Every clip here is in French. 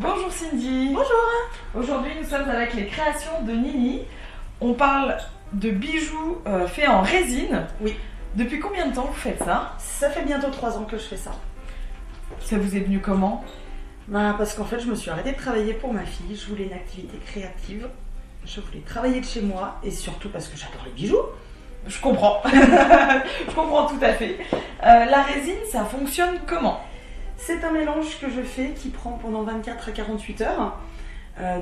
Bonjour Cindy. Bonjour. Aujourd'hui nous sommes avec les créations de Nini. On parle de bijoux faits en résine. Oui. Depuis combien de temps vous faites ça? Ça fait bientôt 3 ans que je fais ça. Ça vous est venu comment? Parce qu'en fait je me suis arrêtée de travailler pour ma fille. Je voulais une activité créative. Je voulais travailler de chez moi et surtout parce que j'adore les bijoux. Je comprends. Je comprends tout à fait. La résine, ça fonctionne comment? C'est un mélange que je fais qui prend pendant 24 à 48 heures.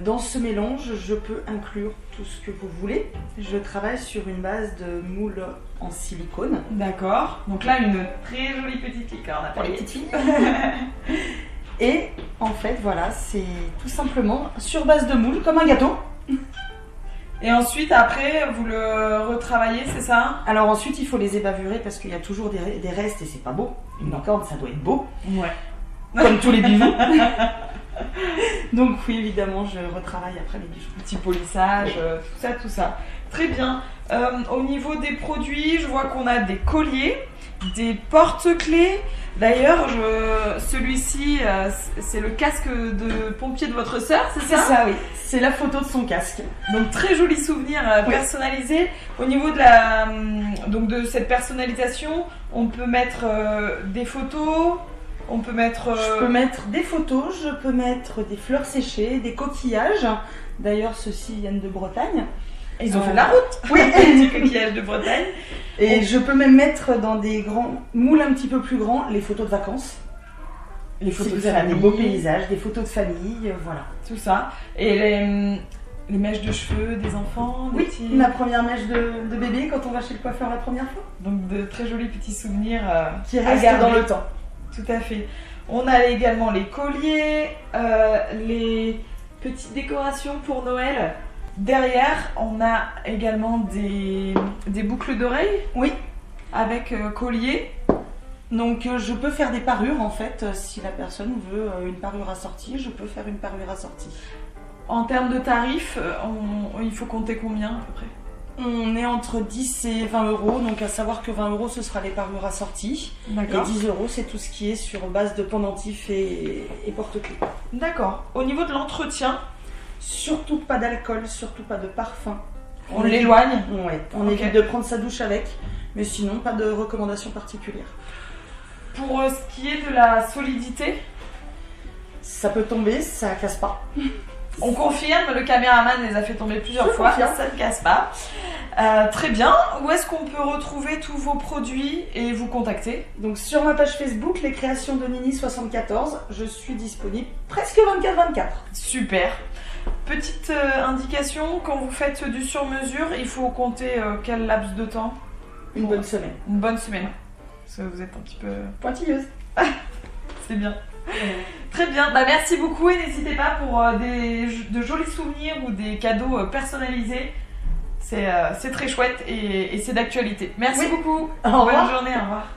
Dans ce mélange, je peux inclure tout ce que vous voulez. Je travaille sur une base de moule en silicone. D'accord. Donc là, une très jolie petite licorne Pour les petites filles. Et en fait, voilà, c'est tout simplement sur base de moule, comme un gâteau. Et ensuite, après, vous le retravaillez, c'est ça? Alors ensuite, il faut les ébavurer parce qu'il y a toujours des restes et c'est pas beau. Une licorne, ça doit être beau. Ouais. Comme tous les bijoux. Donc oui, évidemment, je retravaille après les bijoux. Petit polissage, tout ça. Très bien. Au niveau des produits, je vois qu'on a des colliers, des porte-clés. D'ailleurs, celui-ci, c'est le casque de pompier de votre sœur, c'est ça? C'est ça, oui. C'est la photo de son casque. Donc très joli souvenir personnalisé. Au niveau de cette personnalisation, on peut mettre des photos. On peut mettre. Je peux mettre des photos, je peux mettre des fleurs séchées, des coquillages. D'ailleurs, ceux-ci viennent de Bretagne. Ils ont fait de la route. Oui. Des coquillages de Bretagne. Et je peux même mettre dans des grands moules un petit peu plus grands les photos de vacances. Les photos de de famille. Des beaux paysages, des photos de famille, voilà. Tout ça. Et les mèches de cheveux des enfants. Oui, petits... ma première mèche de bébé quand on va chez le coiffeur la première fois. Donc de très jolis petits souvenirs qui restent dans le temps. Tout à fait. On a également les colliers, les petites décorations pour Noël. Derrière, on a également des boucles d'oreilles. Oui. Avec collier. Donc je peux faire des parures en fait. Si la personne veut une parure assortie, je peux faire une parure assortie. En termes de tarifs, il faut compter combien à peu près? On est entre 10 et 20 euros, donc à savoir que 20 euros ce sera les parures assorties. D'accord. Et 10 euros c'est tout ce qui est sur base de pendentifs et porte-clés. D'accord. Au niveau de l'entretien, surtout pas d'alcool, surtout pas de parfum. On l'éloigne? Ouais, on évite de prendre sa douche avec, mais sinon pas de recommandations particulières. Pour ce qui est de la solidité, ça peut tomber, ça casse pas. On confirme, le caméraman les a fait tomber plusieurs fois, ça ne casse pas. Très bien, où est-ce qu'on peut retrouver tous vos produits et vous contacter? Donc sur ma page Facebook, les créations de Nini 74, je suis disponible presque 24/24. Super. Petite indication, quand vous faites du sur-mesure, il faut compter quel laps de temps? Une bonne semaine. Une bonne semaine. Parce que vous êtes un petit peu pointilleuse. C'est bien. Très bien, merci beaucoup et n'hésitez pas pour de jolis souvenirs ou des cadeaux personnalisés. C'est très chouette et c'est d'actualité. Merci beaucoup. Au revoir. Bonne journée, au revoir.